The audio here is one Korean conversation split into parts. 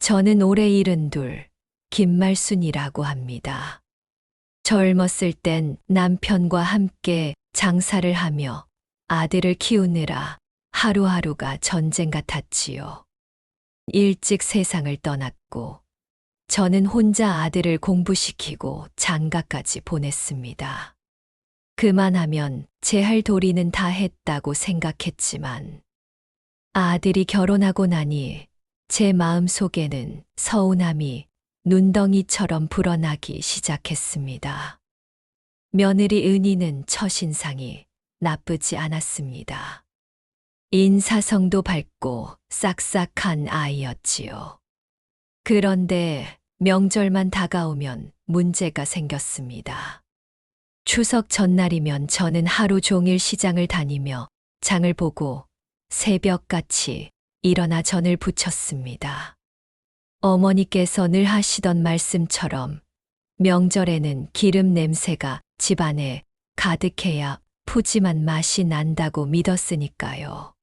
저는 올해 72, 김말순이라고 합니다. 젊었을 땐 남편과 함께 장사를 하며 아들을 키우느라 하루하루가 전쟁 같았지요. 일찍 세상을 떠났고 저는 혼자 아들을 공부시키고 장가까지 보냈습니다. 그만하면 제 할 도리는 다 했다고 생각했지만 아들이 결혼하고 나니 제 마음 속에는 서운함이 눈덩이처럼 불어나기 시작했습니다. 며느리 은희는 첫인상이 나쁘지 않았습니다. 인사성도 밝고 싹싹한 아이였지요. 그런데 명절만 다가오면 문제가 생겼습니다. 추석 전날이면 저는 하루 종일 시장을 다니며 장을 보고 새벽같이 일어나 전을 부쳤습니다. 어머니께서 늘 하시던 말씀처럼 명절에는 기름 냄새가 집안에 가득해야 푸짐한 맛이 난다고 믿었으니까요.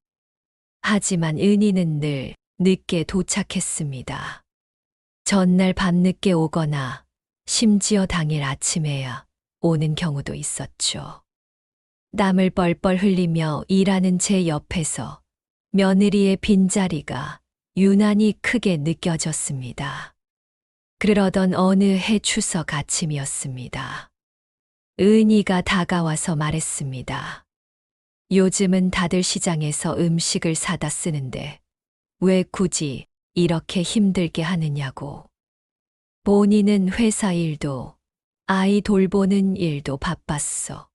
하지만 은희는 늘 늦게 도착했습니다. 전날 밤늦게 오거나 심지어 당일 아침에야 오는 경우도 있었죠. 땀을 뻘뻘 흘리며 일하는 제 옆에서 며느리의 빈자리가 유난히 크게 느껴졌습니다. 그러던 어느 해 추석 아침이었습니다. 은희가 다가와서 말했습니다. 요즘은 다들 시장에서 음식을 사다 쓰는데 왜 굳이 이렇게 힘들게 하느냐고. 본인은 회사 일도 아이 돌보는 일도 바빴어.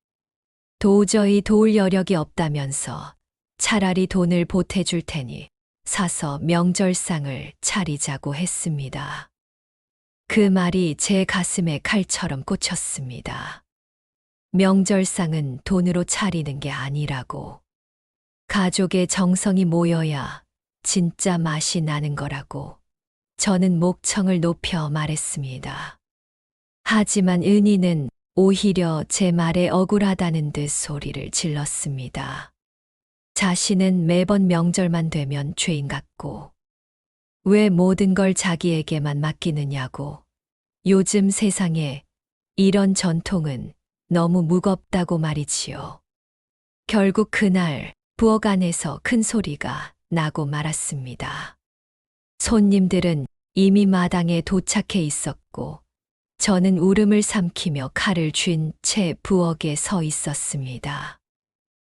도저히 도울 여력이 없다면서 차라리 돈을 보태줄 테니 사서 명절상을 차리자고 했습니다. 그 말이 제 가슴에 칼처럼 꽂혔습니다. 명절상은 돈으로 차리는 게 아니라고. 가족의 정성이 모여야 진짜 맛이 나는 거라고 저는 목청을 높여 말했습니다. 하지만 은희는 오히려 제 말에 억울하다는 듯 소리를 질렀습니다. 자신은 매번 명절만 되면 죄인 같고 왜 모든 걸 자기에게만 맡기느냐고. 요즘 세상에 이런 전통은 너무 무겁다고 말이지요. 결국 그날 부엌 안에서 큰 소리가 나고 말았습니다. 손님들은 이미 마당에 도착해 있었고 저는 울음을 삼키며 칼을 쥔 채 부엌에 서 있었습니다.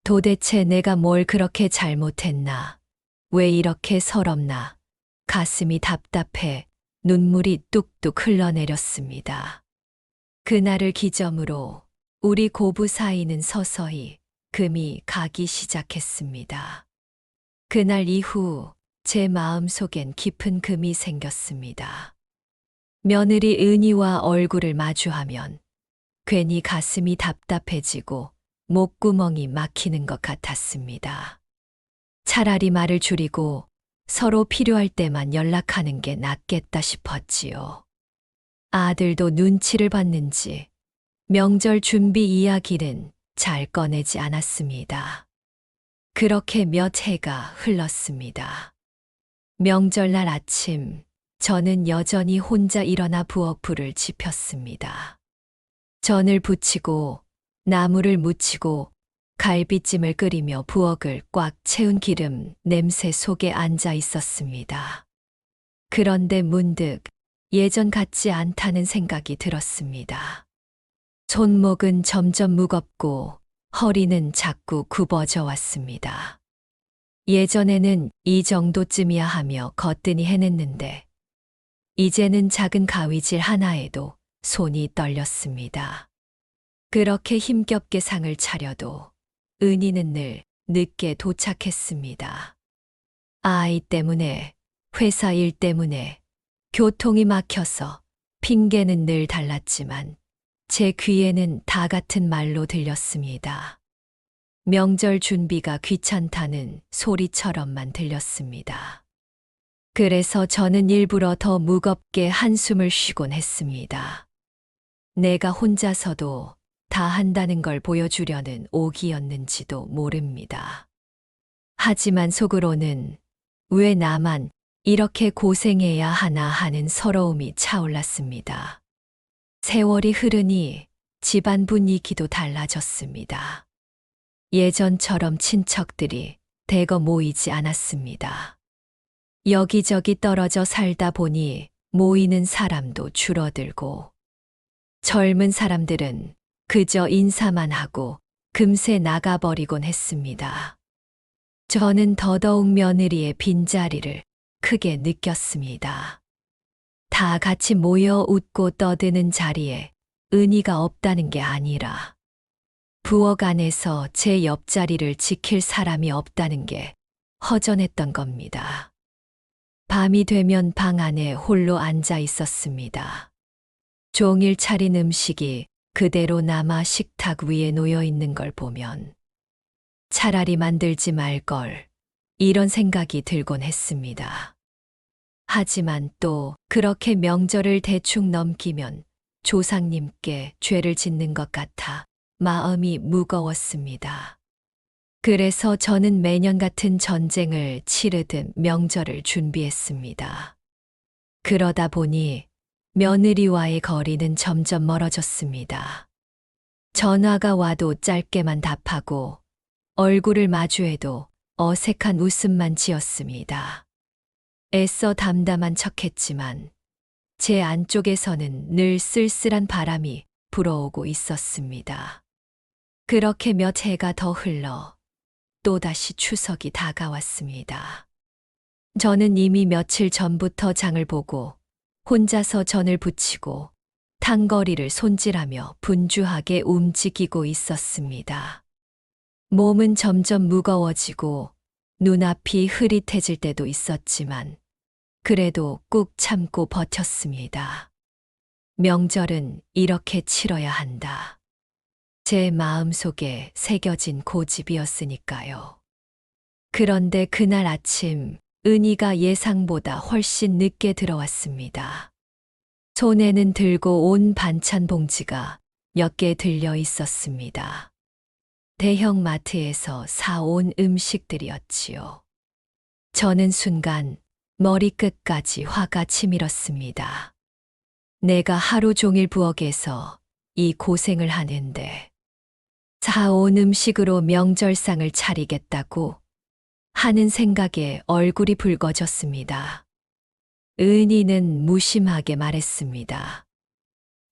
도대체 내가 뭘 그렇게 잘못했나? 왜 이렇게 서럽나? 가슴이 답답해 눈물이 뚝뚝 흘러내렸습니다. 그날을 기점으로 우리 고부 사이는 서서히 금이 가기 시작했습니다. 그날 이후 제 마음속엔 깊은 금이 생겼습니다. 며느리 은희와 얼굴을 마주하면 괜히 가슴이 답답해지고 목구멍이 막히는 것 같았습니다. 차라리 말을 줄이고 서로 필요할 때만 연락하는 게 낫겠다 싶었지요. 아들도 눈치를 봤는지 명절 준비 이야기는 잘 꺼내지 않았습니다. 그렇게 몇 해가 흘렀습니다. 명절날 아침, 저는 여전히 혼자 일어나 부엌 불을 지폈습니다. 전을 부치고 나물을 무치고 갈비찜을 끓이며 부엌을 꽉 채운 기름 냄새 속에 앉아 있었습니다. 그런데 문득 예전 같지 않다는 생각이 들었습니다. 손목은 점점 무겁고 허리는 자꾸 굽어져 왔습니다. 예전에는 이 정도쯤이야 하며 거뜬히 해냈는데 이제는 작은 가위질 하나에도 손이 떨렸습니다. 그렇게 힘겹게 상을 차려도 은희는 늘 늦게 도착했습니다. 아이 때문에, 회사 일 때문에, 교통이 막혀서 핑계는 늘 달랐지만 제 귀에는 다 같은 말로 들렸습니다. 명절 준비가 귀찮다는 소리처럼만 들렸습니다. 그래서 저는 일부러 더 무겁게 한숨을 쉬곤 했습니다. 내가 혼자서도 다 한다는 걸 보여주려는 오기였는지도 모릅니다. 하지만 속으로는 왜 나만 이렇게 고생해야 하나 하는 서러움이 차올랐습니다. 세월이 흐르니 집안 분위기도 달라졌습니다. 예전처럼 친척들이 대거 모이지 않았습니다. 여기저기 떨어져 살다 보니 모이는 사람도 줄어들고 젊은 사람들은 그저 인사만 하고 금세 나가버리곤 했습니다. 저는 더더욱 며느리의 빈자리를 크게 느꼈습니다. 다 같이 모여 웃고 떠드는 자리에 은희가 없다는 게 아니라 부엌 안에서 제 옆자리를 지킬 사람이 없다는 게 허전했던 겁니다. 밤이 되면 방 안에 홀로 앉아 있었습니다. 종일 차린 음식이 그대로 남아 식탁 위에 놓여 있는 걸 보면 차라리 만들지 말 걸, 이런 생각이 들곤 했습니다. 하지만 또 그렇게 명절을 대충 넘기면 조상님께 죄를 짓는 것 같아 마음이 무거웠습니다. 그래서 저는 매년 같은 전쟁을 치르듯 명절을 준비했습니다. 그러다 보니 며느리와의 거리는 점점 멀어졌습니다. 전화가 와도 짧게만 답하고 얼굴을 마주해도 어색한 웃음만 지었습니다. 애써 담담한 척했지만 제 안쪽에서는 늘 쓸쓸한 바람이 불어오고 있었습니다. 그렇게 몇 해가 더 흘러 또다시 추석이 다가왔습니다. 저는 이미 며칠 전부터 장을 보고 혼자서 전을 부치고 탕거리를 손질하며 분주하게 움직이고 있었습니다. 몸은 점점 무거워지고 눈앞이 흐릿해질 때도 있었지만 그래도 꾹 참고 버텼습니다. 명절은 이렇게 치러야 한다. 제 마음속에 새겨진 고집이었으니까요. 그런데 그날 아침 은희가 예상보다 훨씬 늦게 들어왔습니다. 손에는 들고 온 반찬 봉지가 몇 개 들려 있었습니다. 대형 마트에서 사온 음식들이었지요. 저는 순간 머리끝까지 화가 치밀었습니다. 내가 하루 종일 부엌에서 이 고생을 하는데 사온 음식으로 명절상을 차리겠다고 하는 생각에 얼굴이 붉어졌습니다. 은희는 무심하게 말했습니다.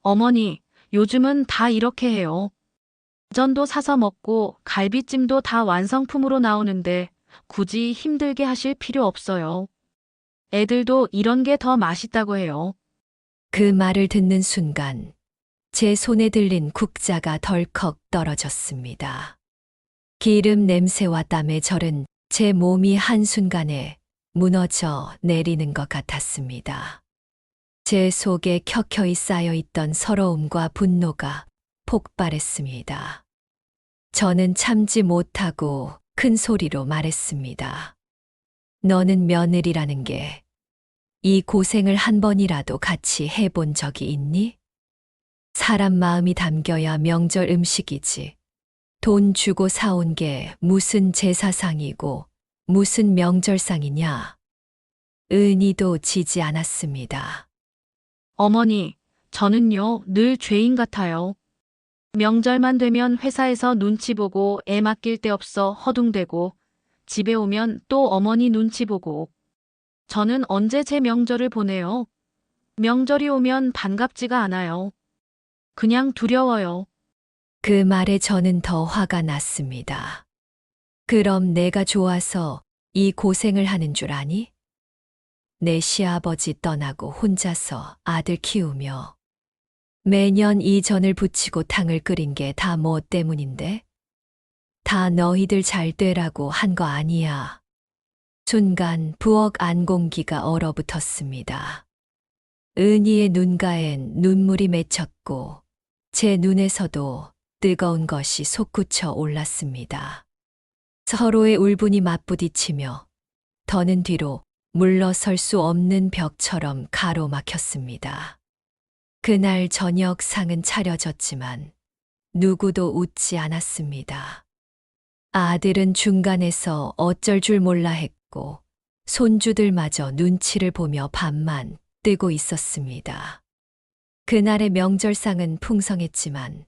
어머니, 요즘은 다 이렇게 해요. 전도 사서 먹고 갈비찜도 다 완성품으로 나오는데 굳이 힘들게 하실 필요 없어요. 애들도 이런 게 더 맛있다고 해요. 그 말을 듣는 순간 제 손에 들린 국자가 덜컥 떨어졌습니다. 기름 냄새와 땀에 절은 제 몸이 한순간에 무너져 내리는 것 같았습니다. 제 속에 켜켜이 쌓여있던 서러움과 분노가 폭발했습니다. 저는 참지 못하고 큰 소리로 말했습니다. 너는 며느리라는 게 이 고생을 한 번이라도 같이 해본 적이 있니? 사람 마음이 담겨야 명절 음식이지. 돈 주고 사온 게 무슨 제사상이고 무슨 명절상이냐. 은희도 지지 않았습니다. 어머니, 저는요, 늘 죄인 같아요. 명절만 되면 회사에서 눈치 보고 애 맡길 데 없어 허둥대고 집에 오면 또 어머니 눈치 보고 저는 언제 제 명절을 보내요? 명절이 오면 반갑지가 않아요. 그냥 두려워요. 그 말에 저는 더 화가 났습니다. 그럼 내가 좋아서 이 고생을 하는 줄 아니? 내 시아버지 떠나고 혼자서 아들 키우며 매년 이 전을 부치고 탕을 끓인 게 다 뭐 때문인데? 다 너희들 잘 되라고 한 거 아니야. 순간 부엌 안 공기가 얼어붙었습니다. 은희의 눈가엔 눈물이 맺혔고 제 눈에서도 뜨거운 것이 솟구쳐 올랐습니다. 서로의 울분이 맞부딪히며 더는 뒤로 물러설 수 없는 벽처럼 가로막혔습니다. 그날 저녁 상은 차려졌지만 누구도 웃지 않았습니다. 아들은 중간에서 어쩔 줄 몰라 했고 손주들마저 눈치를 보며 밥만 뜨고 있었습니다. 그날의 명절상은 풍성했지만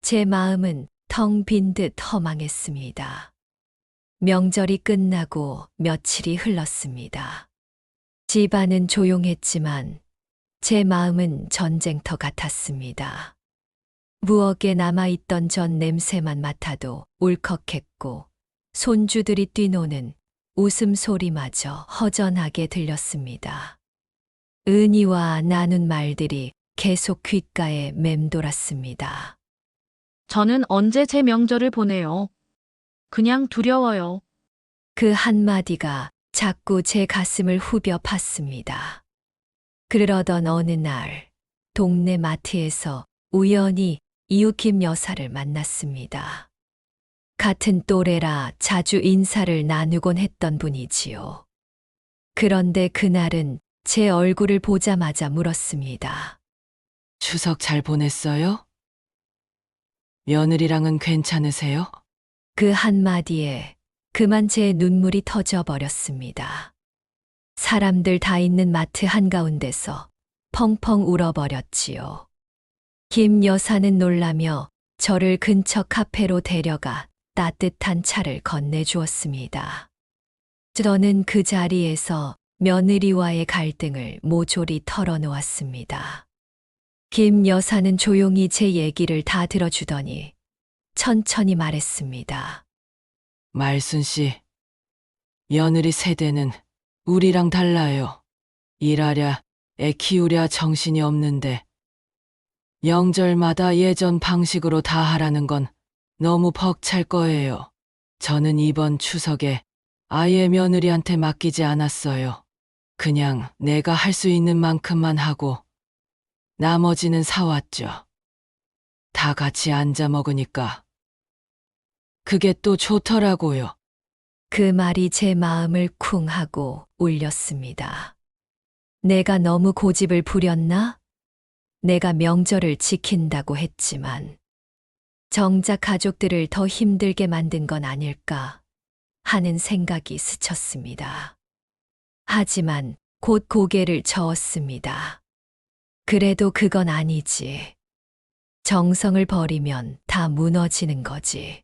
제 마음은 텅 빈 듯 허망했습니다. 명절이 끝나고 며칠이 흘렀습니다. 집안은 조용했지만 제 마음은 전쟁터 같았습니다. 부엌에 남아있던 전 냄새만 맡아도 울컥했고 손주들이 뛰노는 웃음소리마저 허전하게 들렸습니다. 은희와 나눈 말들이 계속 귓가에 맴돌았습니다. 저는 언제 제 명절을 보내요? 그냥 두려워요. 그 한마디가 자꾸 제 가슴을 후벼 팠습니다. 그러던 어느 날 동네 마트에서 우연히 이웃 김 여사를 만났습니다. 같은 또래라 자주 인사를 나누곤 했던 분이지요. 그런데 그날은 제 얼굴을 보자마자 물었습니다. 추석 잘 보냈어요? 며느리랑은 괜찮으세요? 그 한마디에 그만 제 눈물이 터져 버렸습니다. 사람들 다 있는 마트 한가운데서 펑펑 울어버렸지요. 김 여사는 놀라며 저를 근처 카페로 데려가 따뜻한 차를 건네주었습니다. 저는 그 자리에서 며느리와의 갈등을 모조리 털어놓았습니다. 김 여사는 조용히 제 얘기를 다 들어주더니 천천히 말했습니다. 말순 씨, 며느리 세대는 우리랑 달라요. 일하랴, 애 키우랴 정신이 없는데 명절마다 예전 방식으로 다 하라는 건 너무 벅찰 거예요. 저는 이번 추석에 아예 며느리한테 맡기지 않았어요. 그냥 내가 할 수 있는 만큼만 하고 나머지는 사왔죠. 다 같이 앉아 먹으니까 그게 또 좋더라고요. 그 말이 제 마음을 쿵 하고 울렸습니다. 내가 너무 고집을 부렸나? 내가 명절을 지킨다고 했지만 정작 가족들을 더 힘들게 만든 건 아닐까 하는 생각이 스쳤습니다. 하지만 곧 고개를 저었습니다. 그래도 그건 아니지. 정성을 버리면 다 무너지는 거지.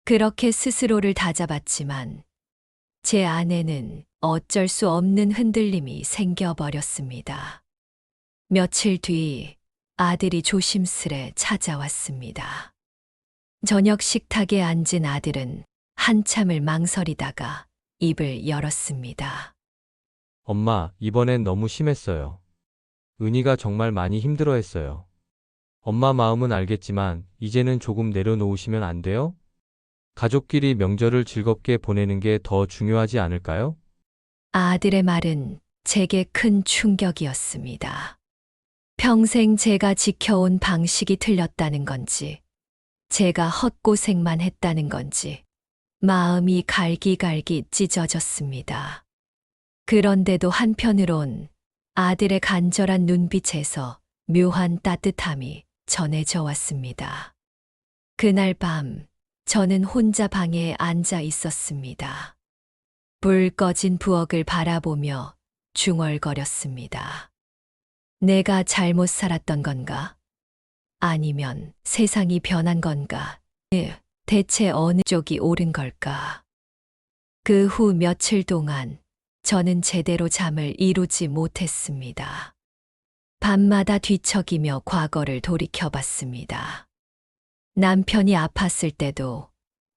그렇게 스스로를 다잡았지만 제 안에는 어쩔 수 없는 흔들림이 생겨버렸습니다. 며칠 뒤 아들이 조심스레 찾아왔습니다. 저녁 식탁에 앉은 아들은 한참을 망설이다가 입을 열었습니다. 엄마, 이번엔 너무 심했어요. 은희가 정말 많이 힘들어했어요. 엄마 마음은 알겠지만 이제는 조금 내려놓으시면 안 돼요? 가족끼리 명절을 즐겁게 보내는 게 더 중요하지 않을까요? 아들의 말은 제게 큰 충격이었습니다. 평생 제가 지켜온 방식이 틀렸다는 건지, 제가 헛고생만 했다는 건지, 마음이 갈기갈기 찢어졌습니다. 그런데도 한편으론 아들의 간절한 눈빛에서 묘한 따뜻함이 전해져 왔습니다. 그날 밤, 저는 혼자 방에 앉아 있었습니다. 불 꺼진 부엌을 바라보며 중얼거렸습니다. 내가 잘못 살았던 건가? 아니면 세상이 변한 건가? 대체 어느 쪽이 옳은 걸까? 그 후 며칠 동안 저는 제대로 잠을 이루지 못했습니다. 밤마다 뒤척이며 과거를 돌이켜봤습니다. 남편이 아팠을 때도,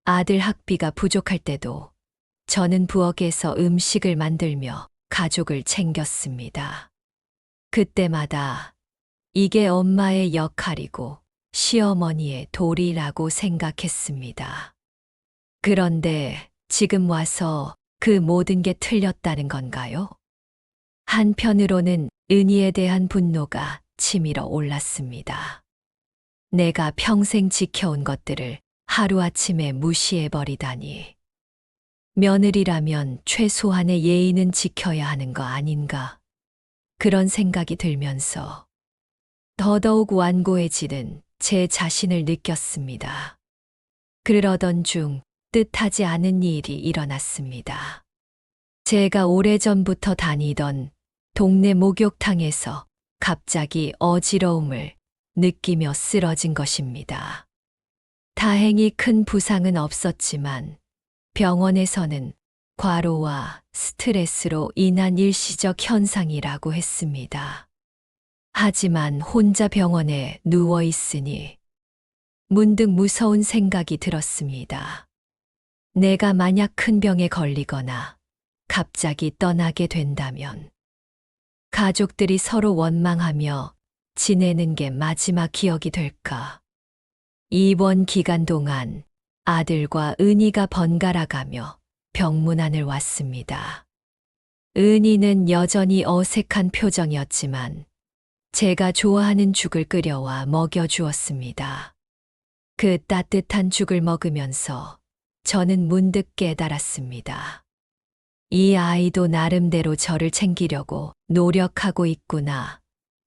아들 학비가 부족할 때도 저는 부엌에서 음식을 만들며 가족을 챙겼습니다. 그때마다 이게 엄마의 역할이고 시어머니의 도리라고 생각했습니다. 그런데 지금 와서 그 모든 게 틀렸다는 건가요? 한편으로는 은희에 대한 분노가 치밀어 올랐습니다. 내가 평생 지켜온 것들을 하루아침에 무시해버리다니. 며느리라면 최소한의 예의는 지켜야 하는 거 아닌가? 그런 생각이 들면서 더더욱 완고해지는 제 자신을 느꼈습니다. 그러던 중 뜻하지 않은 일이 일어났습니다. 제가 오래전부터 다니던 동네 목욕탕에서 갑자기 어지러움을 느끼며 쓰러진 것입니다. 다행히 큰 부상은 없었지만 병원에서는 과로와 스트레스로 인한 일시적 현상이라고 했습니다. 하지만 혼자 병원에 누워 있으니 문득 무서운 생각이 들었습니다. 내가 만약 큰 병에 걸리거나 갑자기 떠나게 된다면 가족들이 서로 원망하며 지내는 게 마지막 기억이 될까? 입원 기간 동안 아들과 은희가 번갈아 가며 병문안을 왔습니다. 은희는 여전히 어색한 표정이었지만 제가 좋아하는 죽을 끓여와 먹여주었습니다. 그 따뜻한 죽을 먹으면서 저는 문득 깨달았습니다. 이 아이도 나름대로 저를 챙기려고 노력하고 있구나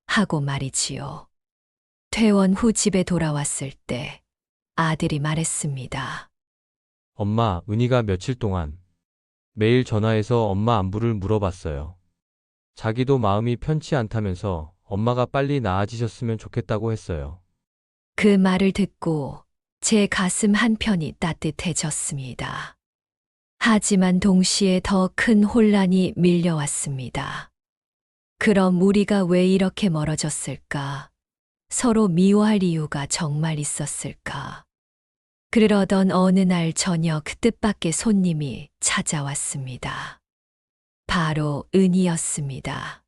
하고 말이지요. 퇴원 후 집에 돌아왔을 때 아들이 말했습니다. 엄마, 은희가 며칠 동안 매일 전화해서 엄마 안부를 물어봤어요. 자기도 마음이 편치 않다면서 엄마가 빨리 나아지셨으면 좋겠다고 했어요. 그 말을 듣고 제 가슴 한편이 따뜻해졌습니다. 하지만 동시에 더 큰 혼란이 밀려왔습니다. 그럼 우리가 왜 이렇게 멀어졌을까? 서로 미워할 이유가 정말 있었을까? 그러던 어느 날 저녁 뜻밖의 손님이 찾아왔습니다. 바로 은희였습니다.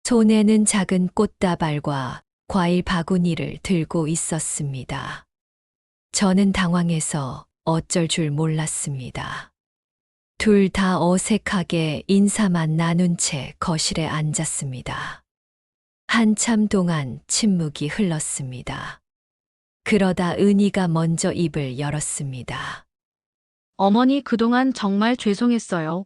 손에는 작은 꽃다발과 과일 바구니를 들고 있었습니다. 저는 당황해서 어쩔 줄 몰랐습니다. 둘 다 어색하게 인사만 나눈 채 거실에 앉았습니다. 한참 동안 침묵이 흘렀습니다. 그러다 은희가 먼저 입을 열었습니다. 어머니 그동안 정말 죄송했어요.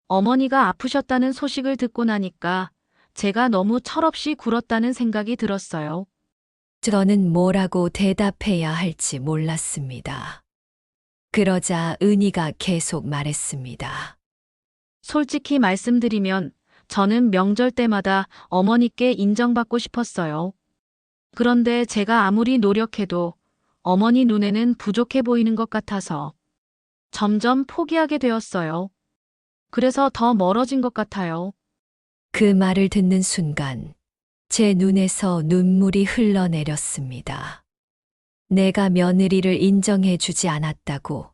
어머니가 아프셨다는 소식을 듣고 나니까 제가 너무 철없이 굴었다는 생각이 들었어요. 저는 뭐라고 대답해야 할지 몰랐습니다. 그러자 은희가 계속 말했습니다. 솔직히 말씀드리면 저는 명절 때마다 어머니께 인정받고 싶었어요. 그런데 제가 아무리 노력해도 어머니 눈에는 부족해 보이는 것 같아서 점점 포기하게 되었어요. 그래서 더 멀어진 것 같아요. 그 말을 듣는 순간 제 눈에서 눈물이 흘러내렸습니다. 내가 며느리를 인정해 주지 않았다고,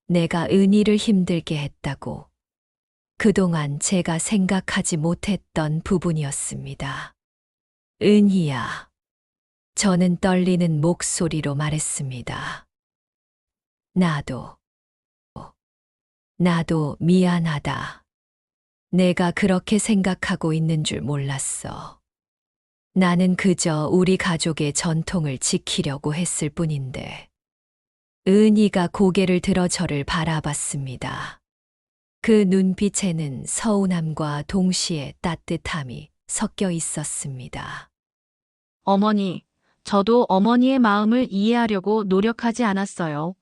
내가 은희를 힘들게 했다고, 그동안 제가 생각하지 못했던 부분이었습니다. 은희야, 저는 떨리는 목소리로 말했습니다. 나도 미안하다. 내가 그렇게 생각하고 있는 줄 몰랐어. 나는 그저 우리 가족의 전통을 지키려고 했을 뿐인데. 은희가 고개를 들어 저를 바라봤습니다. 그 눈빛에는 서운함과 동시에 따뜻함이 섞여 있었습니다. 어머니, 저도 어머니의 마음을 이해하려고 노력하지 않았어요.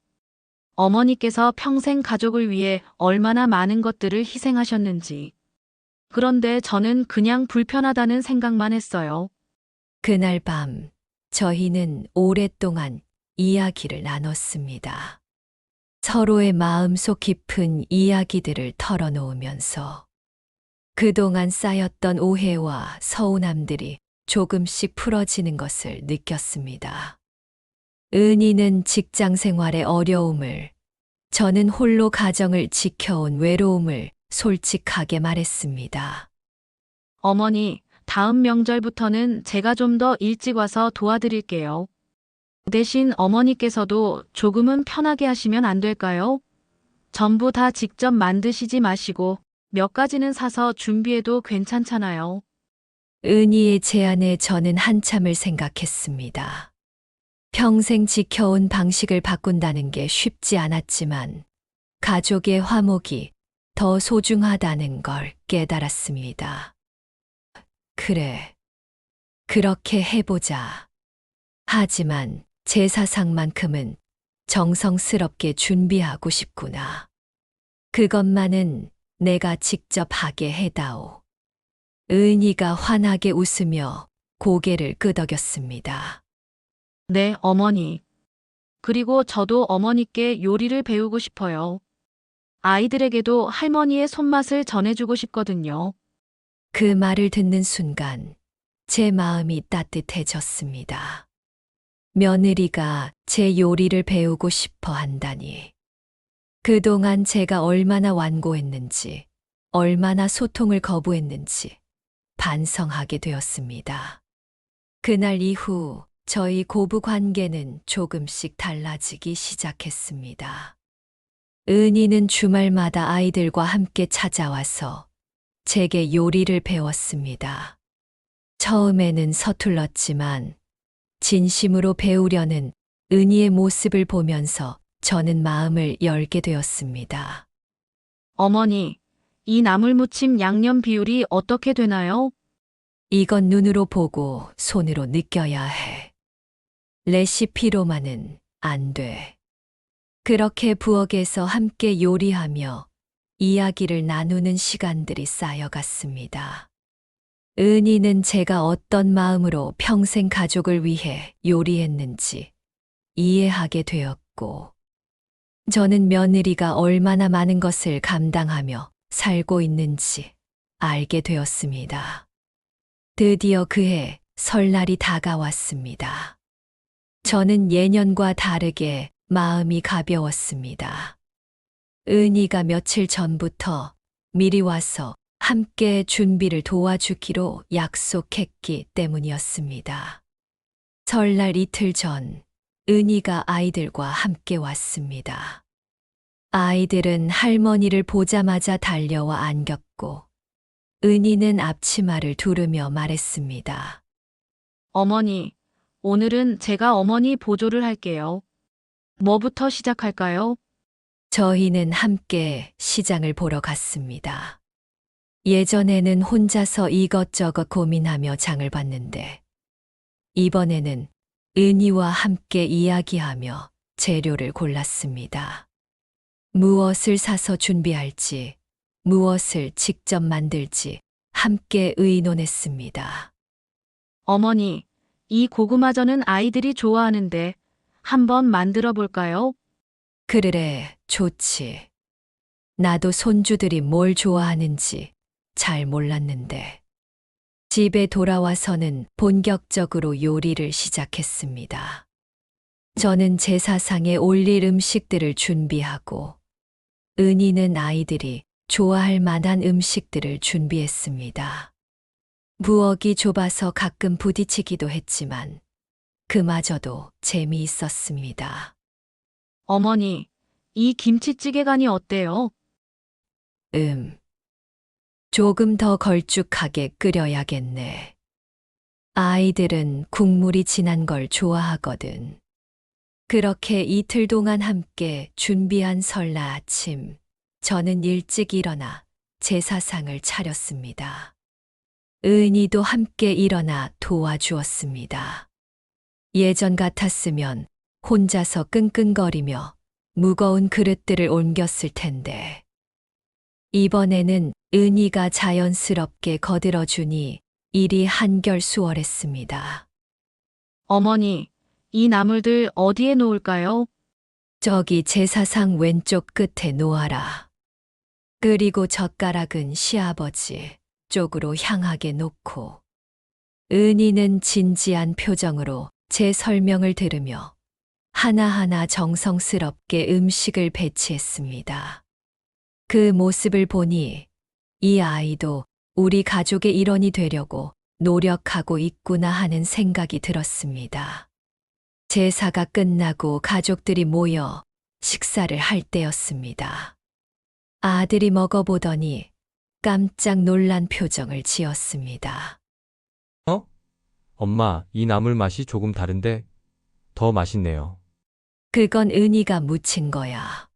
어머니께서 평생 가족을 위해 얼마나 많은 것들을 희생하셨는지. 그런데 저는 그냥 불편하다는 생각만 했어요. 그날 밤 저희는 오랫동안 이야기를 나눴습니다. 서로의 마음속 깊은 이야기들을 털어놓으면서 그동안 쌓였던 오해와 서운함들이 조금씩 풀어지는 것을 느꼈습니다. 은희는 직장 생활의 어려움을, 저는 홀로 가정을 지켜온 외로움을 솔직하게 말했습니다. 어머니, 다음 명절부터는 제가 좀 더 일찍 와서 도와드릴게요. 대신 어머니께서도 조금은 편하게 하시면 안 될까요? 전부 다 직접 만드시지 마시고 몇 가지는 사서 준비해도 괜찮잖아요. 은희의 제안에 저는 한참을 생각했습니다. 평생 지켜온 방식을 바꾼다는 게 쉽지 않았지만 가족의 화목이 더 소중하다는 걸 깨달았습니다. 그래, 그렇게 해보자. 하지만 제사상만큼은 정성스럽게 준비하고 싶구나. 그것만은 내가 직접 하게 해다오. 은희가 환하게 웃으며 고개를 끄덕였습니다. 네, 어머니. 그리고 저도 어머니께 요리를 배우고 싶어요. 아이들에게도 할머니의 손맛을 전해주고 싶거든요. 그 말을 듣는 순간 제 마음이 따뜻해졌습니다. 며느리가 제 요리를 배우고 싶어 한다니. 그동안 제가 얼마나 완고했는지, 얼마나 소통을 거부했는지 반성하게 되었습니다. 그날 이후 저희 고부 관계는 조금씩 달라지기 시작했습니다. 은희는 주말마다 아이들과 함께 찾아와서 제게 요리를 배웠습니다. 처음에는 서툴렀지만 진심으로 배우려는 은희의 모습을 보면서 저는 마음을 열게 되었습니다. 어머니, 이 나물무침 양념 비율이 어떻게 되나요? 이건 눈으로 보고 손으로 느껴야 해. 레시피로만은 안 돼. 그렇게 부엌에서 함께 요리하며 이야기를 나누는 시간들이 쌓여갔습니다. 은희는 제가 어떤 마음으로 평생 가족을 위해 요리했는지 이해하게 되었고, 저는 며느리가 얼마나 많은 것을 감당하며 살고 있는지 알게 되었습니다. 드디어 그해 설날이 다가왔습니다. 저는 예년과 다르게 마음이 가벼웠습니다. 은희가 며칠 전부터 미리 와서 함께 준비를 도와주기로 약속했기 때문이었습니다. 설날 이틀 전, 은희가 아이들과 함께 왔습니다. 아이들은 할머니를 보자마자 달려와 안겼고, 은희는 앞치마를 두르며 말했습니다. 어머니, 오늘은 제가 어머니 보조를 할게요. 뭐부터 시작할까요? 저희는 함께 시장을 보러 갔습니다. 예전에는 혼자서 이것저것 고민하며 장을 봤는데, 이번에는 은희와 함께 이야기하며 재료를 골랐습니다. 무엇을 사서 준비할지, 무엇을 직접 만들지 함께 의논했습니다. 어머니, 이 고구마전은 아이들이 좋아하는데 한번 만들어 볼까요? 그래, 좋지. 나도 손주들이 뭘 좋아하는지 잘 몰랐는데. 집에 돌아와서는 본격적으로 요리를 시작했습니다. 저는 제사상에 올릴 음식들을 준비하고, 은희는 아이들이 좋아할 만한 음식들을 준비했습니다. 부엌이 좁아서 가끔 부딪히기도 했지만, 그마저도 재미있었습니다. 어머니, 이 김치찌개 간이 어때요? 조금 더 걸쭉하게 끓여야겠네. 아이들은 국물이 진한 걸 좋아하거든. 그렇게 이틀 동안 함께 준비한 설날 아침, 저는 일찍 일어나 제사상을 차렸습니다. 은희도 함께 일어나 도와주었습니다. 예전 같았으면 혼자서 끙끙거리며 무거운 그릇들을 옮겼을 텐데, 이번에는 은희가 자연스럽게 거들어주니 일이 한결 수월했습니다. 어머니, 이 나물들 어디에 놓을까요? 저기 제사상 왼쪽 끝에 놓아라. 그리고 젓가락은 시아버지 쪽으로 향하게 놓고. 은희는 진지한 표정으로 제 설명을 들으며 하나하나 정성스럽게 음식을 배치했습니다. 그 모습을 보니 이 아이도 우리 가족의 일원이 되려고 노력하고 있구나 하는 생각이 들었습니다. 제사가 끝나고 가족들이 모여 식사를 할 때였습니다. 아들이 먹어보더니 깜짝 놀란 표정을 지었습니다. 엄마, 이 나물 맛이 조금 다른데 더 맛있네요. 그건 은희가 묻힌 거야.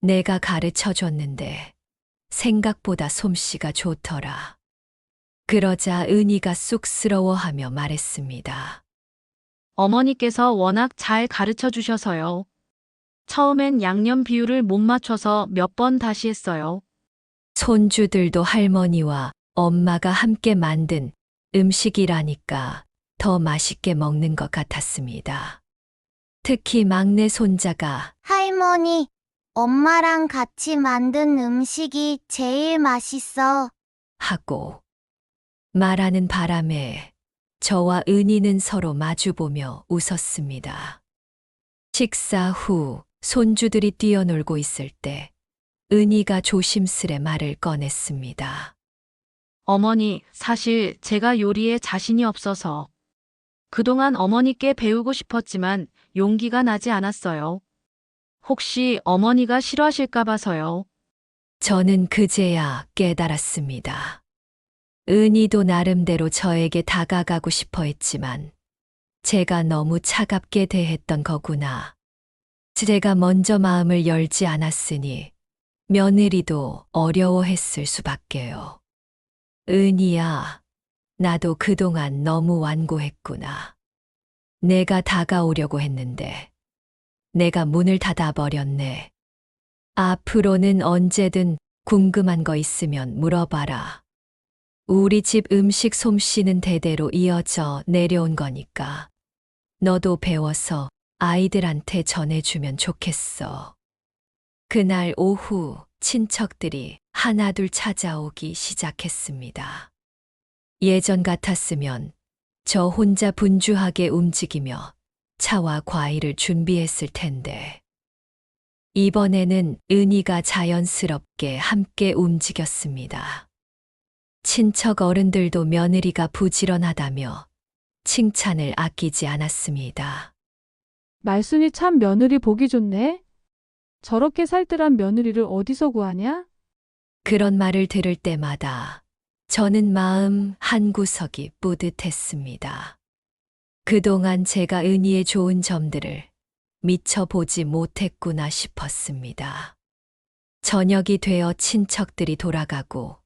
내가 가르쳐 줬는데 생각보다 솜씨가 좋더라. 그러자 은희가 쑥스러워하며 말했습니다. 어머니께서 워낙 잘 가르쳐 주셔서요. 처음엔 양념 비율을 못 맞춰서 몇 번 다시 했어요. 손주들도 할머니와 엄마가 함께 만든 음식이라니까 더 맛있게 먹는 것 같았습니다. 특히 막내 손자가 할머니, 엄마랑 같이 만든 음식이 제일 맛있어. 하고 말하는 바람에 저와 은희는 서로 마주보며 웃었습니다. 식사 후 손주들이 뛰어놀고 있을 때 은희가 조심스레 말을 꺼냈습니다. 어머니, 사실 제가 요리에 자신이 없어서 그동안 어머니께 배우고 싶었지만 용기가 나지 않았어요. 혹시 어머니가 싫어하실까 봐서요. 저는 그제야 깨달았습니다. 은희도 나름대로 저에게 다가가고 싶어 했지만 제가 너무 차갑게 대했던 거구나. 제가 먼저 마음을 열지 않았으니 며느리도 어려워했을 수밖에요. 은희야, 나도 그동안 너무 완고했구나. 내가 다가오려고 했는데 내가 문을 닫아버렸네. 앞으로는 언제든 궁금한 거 있으면 물어봐라. 우리 집 음식 솜씨는 대대로 이어져 내려온 거니까 너도 배워서 아이들한테 전해주면 좋겠어. 그날 오후 친척들이 하나둘 찾아오기 시작했습니다. 예전 같았으면 저 혼자 분주하게 움직이며 차와 과일을 준비했을 텐데 이번에는 은희가 자연스럽게 함께 움직였습니다. 친척 어른들도 며느리가 부지런하다며 칭찬을 아끼지 않았습니다. 말순이 참 며느리 보기 좋네. 저렇게 살뜰한 며느리를 어디서 구하냐? 그런 말을 들을 때마다 저는 마음 한구석이 뿌듯했습니다. 그동안 제가 은희의 좋은 점들을 미처 보지 못했구나 싶었습니다. 저녁이 되어 친척들이 돌아가고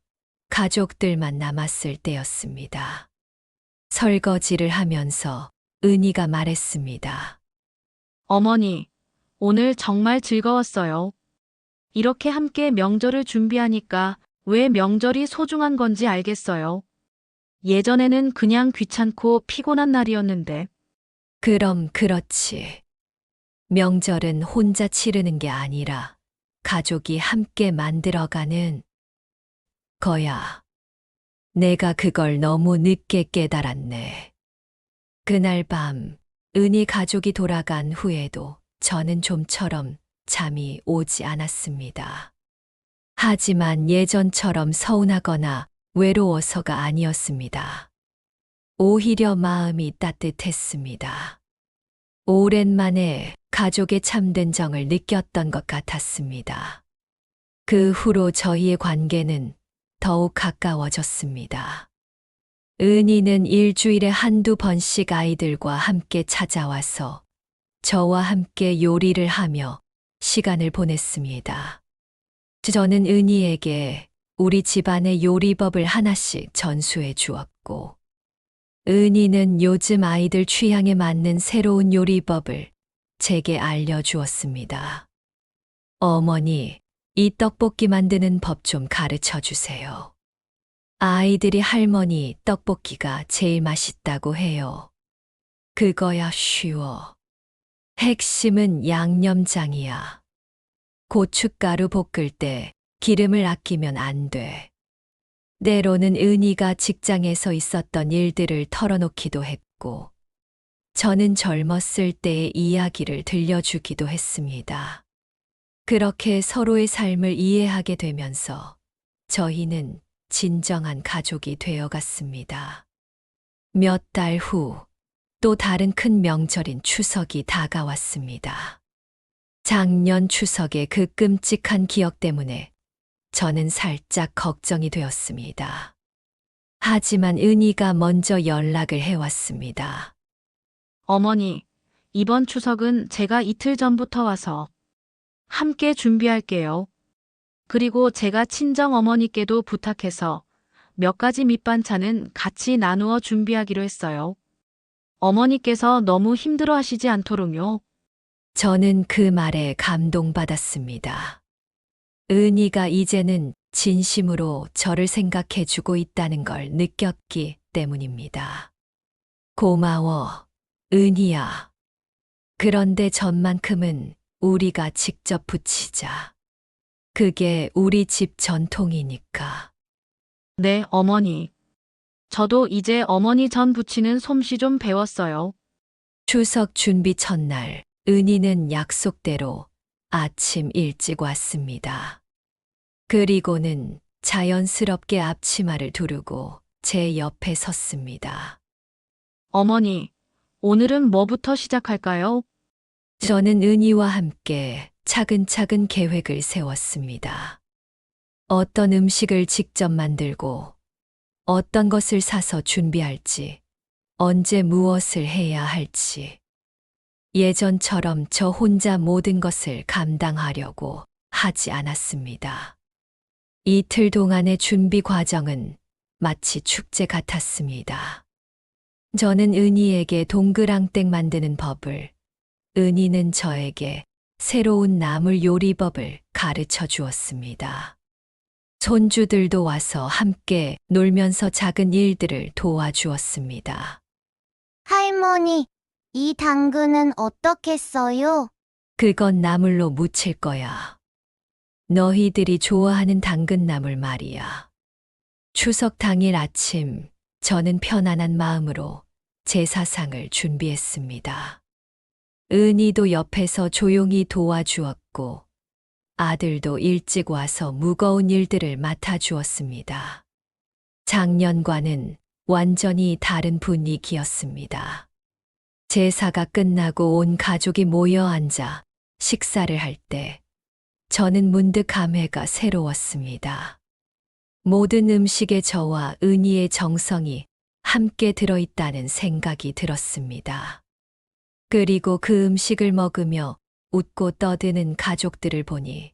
가족들만 남았을 때였습니다. 설거지를 하면서 은희가 말했습니다. 어머니, 오늘 정말 즐거웠어요. 이렇게 함께 명절을 준비하니까 왜 명절이 소중한 건지 알겠어요. 예전에는 그냥 귀찮고 피곤한 날이었는데. 그럼 그렇지. 명절은 혼자 치르는 게 아니라 가족이 함께 만들어가는 거야. 내가 그걸 너무 늦게 깨달았네. 그날 밤 은희 가족이 돌아간 후에도 저는 좀처럼 잠이 오지 않았습니다. 하지만 예전처럼 서운하거나 외로워서가 아니었습니다. 오히려 마음이 따뜻했습니다. 오랜만에 가족의 참된 정을 느꼈던 것 같았습니다. 그 후로 저희의 관계는 더욱 가까워졌습니다. 은희는 일주일에 한두 번씩 아이들과 함께 찾아와서 저와 함께 요리를 하며 시간을 보냈습니다. 저는 은희에게 우리 집안의 요리법을 하나씩 전수해 주었고, 은희는 요즘 아이들 취향에 맞는 새로운 요리법을 제게 알려주었습니다. 어머니, 이 떡볶이 만드는 법 좀 가르쳐 주세요. 아이들이 할머니 떡볶이가 제일 맛있다고 해요. 그거야 쉬워. 핵심은 양념장이야. 고춧가루 볶을 때 기름을 아끼면 안 돼. 때로는 은희가 직장에서 있었던 일들을 털어놓기도 했고, 저는 젊었을 때의 이야기를 들려주기도 했습니다. 그렇게 서로의 삶을 이해하게 되면서 저희는 진정한 가족이 되어갔습니다. 몇 달 후, 또 다른 큰 명절인 추석이 다가왔습니다. 작년 추석의 그 끔찍한 기억 때문에 저는 살짝 걱정이 되었습니다. 하지만 은희가 먼저 연락을 해왔습니다. 어머니, 이번 추석은 제가 이틀 전부터 와서 함께 준비할게요. 그리고 제가 친정 어머니께도 부탁해서 몇 가지 밑반찬은 같이 나누어 준비하기로 했어요. 어머니께서 너무 힘들어 하시지 않도록요. 저는 그 말에 감동받았습니다. 은희가 이제는 진심으로 저를 생각해주고 있다는 걸 느꼈기 때문입니다. 고마워, 은희야. 그런데 전만큼은 우리가 직접 부치자. 그게 우리 집 전통이니까. 네, 어머니. 저도 이제 어머니 전 부치는 솜씨 좀 배웠어요. 추석 준비 첫날, 은희는 약속대로 아침 일찍 왔습니다. 그리고는 자연스럽게 앞치마를 두르고 제 옆에 섰습니다. 어머니, 오늘은 뭐부터 시작할까요? 저는 은희와 함께 차근차근 계획을 세웠습니다. 어떤 음식을 직접 만들고, 어떤 것을 사서 준비할지, 언제 무엇을 해야 할지. 예전처럼 저 혼자 모든 것을 감당하려고 하지 않았습니다. 이틀 동안의 준비 과정은 마치 축제 같았습니다. 저는 은희에게 동그랑땡 만드는 법을, 은희는 저에게 새로운 나물 요리법을 가르쳐 주었습니다. 손주들도 와서 함께 놀면서 작은 일들을 도와주었습니다. 할머니, 이 당근은 어떻게 써요? 그건 나물로 무칠 거야. 너희들이 좋아하는 당근나물 말이야. 추석 당일 아침, 저는 편안한 마음으로 제사상을 준비했습니다. 은희도 옆에서 조용히 도와주었고, 아들도 일찍 와서 무거운 일들을 맡아주었습니다. 작년과는 완전히 다른 분위기였습니다. 제사가 끝나고 온 가족이 모여 앉아 식사를 할 때, 저는 문득 감회가 새로웠습니다. 모든 음식에 저와 은희의 정성이 함께 들어있다는 생각이 들었습니다. 그리고 그 음식을 먹으며 웃고 떠드는 가족들을 보니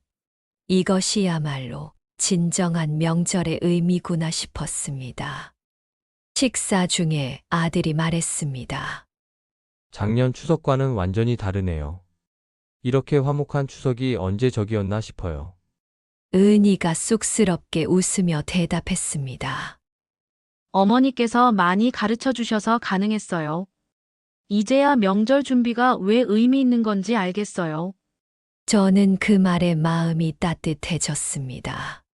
이것이야말로 진정한 명절의 의미구나 싶었습니다. 식사 중에 아들이 말했습니다. 작년 추석과는 완전히 다르네요. 이렇게 화목한 추석이 언제 적이었나 싶어요. 은희가 쑥스럽게 웃으며 대답했습니다. 어머니께서 많이 가르쳐 주셔서 가능했어요. 이제야 명절 준비가 왜 의미 있는 건지 알겠어요. 저는 그 말에 마음이 따뜻해졌습니다.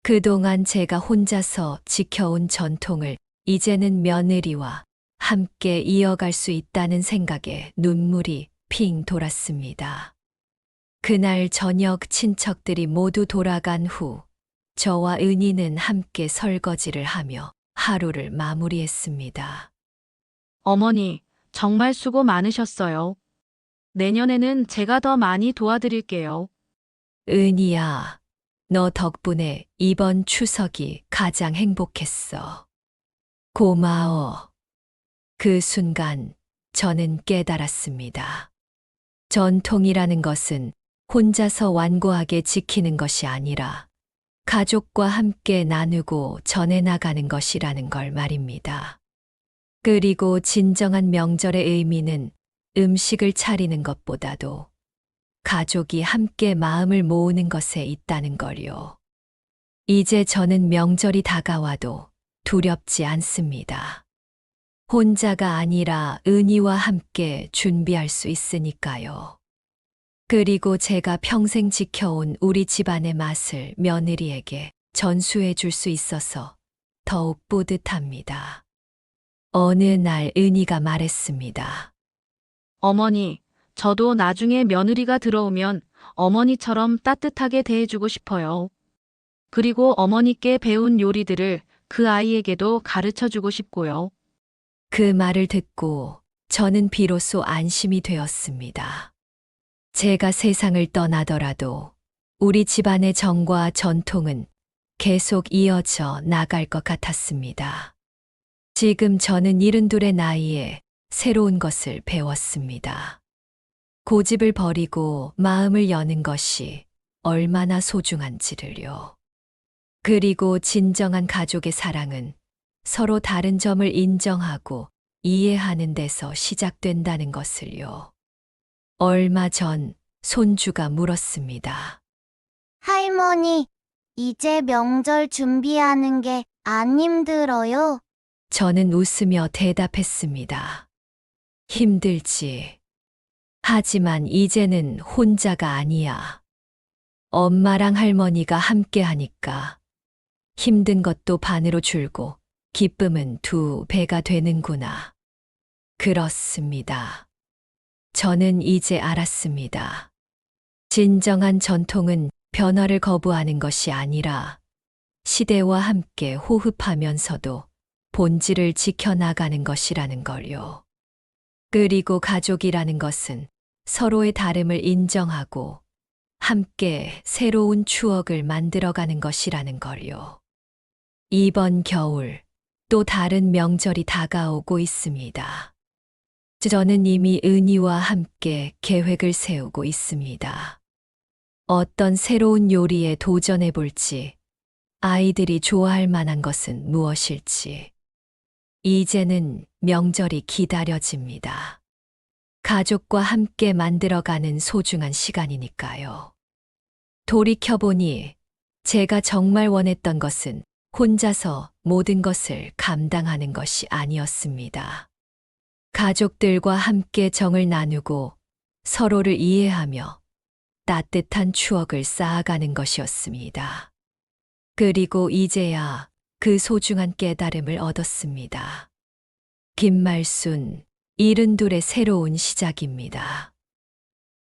그동안 제가 혼자서 지켜온 전통을 이제는 며느리와 함께 이어갈 수 있다는 생각에 눈물이 핑 돌았습니다. 그날 저녁 친척들이 모두 돌아간 후 저와 은희는 함께 설거지를 하며 하루를 마무리했습니다. 어머니, 정말 수고 많으셨어요. 내년에는 제가 더 많이 도와드릴게요. 은희야, 너 덕분에 이번 추석이 가장 행복했어. 고마워. 그 순간 저는 깨달았습니다. 전통이라는 것은 혼자서 완고하게 지키는 것이 아니라 가족과 함께 나누고 전해나가는 것이라는 걸 말입니다. 그리고 진정한 명절의 의미는 음식을 차리는 것보다도 가족이 함께 마음을 모으는 것에 있다는 걸요. 이제 저는 명절이 다가와도 두렵지 않습니다. 혼자가 아니라 은희와 함께 준비할 수 있으니까요. 그리고 제가 평생 지켜온 우리 집안의 맛을 며느리에게 전수해 줄 수 있어서 더욱 뿌듯합니다. 어느 날 은희가 말했습니다. 어머니, 저도 나중에 며느리가 들어오면 어머니처럼 따뜻하게 대해주고 싶어요. 그리고 어머니께 배운 요리들을 그 아이에게도 가르쳐주고 싶고요. 그 말을 듣고 저는 비로소 안심이 되었습니다. 제가 세상을 떠나더라도 우리 집안의 정과 전통은 계속 이어져 나갈 것 같았습니다. 지금 저는 72의 나이에 새로운 것을 배웠습니다. 고집을 버리고 마음을 여는 것이 얼마나 소중한지를요. 그리고 진정한 가족의 사랑은 서로 다른 점을 인정하고 이해하는 데서 시작된다는 것을요. 얼마 전 손주가 물었습니다. 할머니, 이제 명절 준비하는 게 안 힘들어요? 저는 웃으며 대답했습니다. 힘들지. 하지만 이제는 혼자가 아니야. 엄마랑 할머니가 함께 하니까 힘든 것도 반으로 줄고 기쁨은 2배가 되는구나. 그렇습니다. 저는 이제 알았습니다. 진정한 전통은 변화를 거부하는 것이 아니라 시대와 함께 호흡하면서도 본질을 지켜나가는 것이라는 걸요. 그리고 가족이라는 것은 서로의 다름을 인정하고 함께 새로운 추억을 만들어가는 것이라는 걸요. 이번 겨울 또 다른 명절이 다가오고 있습니다. 저는 이미 은희와 함께 계획을 세우고 있습니다. 어떤 새로운 요리에 도전해 볼지, 아이들이 좋아할 만한 것은 무엇일지. 이제는 명절이 기다려집니다. 가족과 함께 만들어가는 소중한 시간이니까요. 돌이켜보니 제가 정말 원했던 것은 혼자서 모든 것을 감당하는 것이 아니었습니다. 가족들과 함께 정을 나누고 서로를 이해하며 따뜻한 추억을 쌓아가는 것이었습니다. 그리고 이제야 그 소중한 깨달음을 얻었습니다. 김말순, 72의 새로운 시작입니다.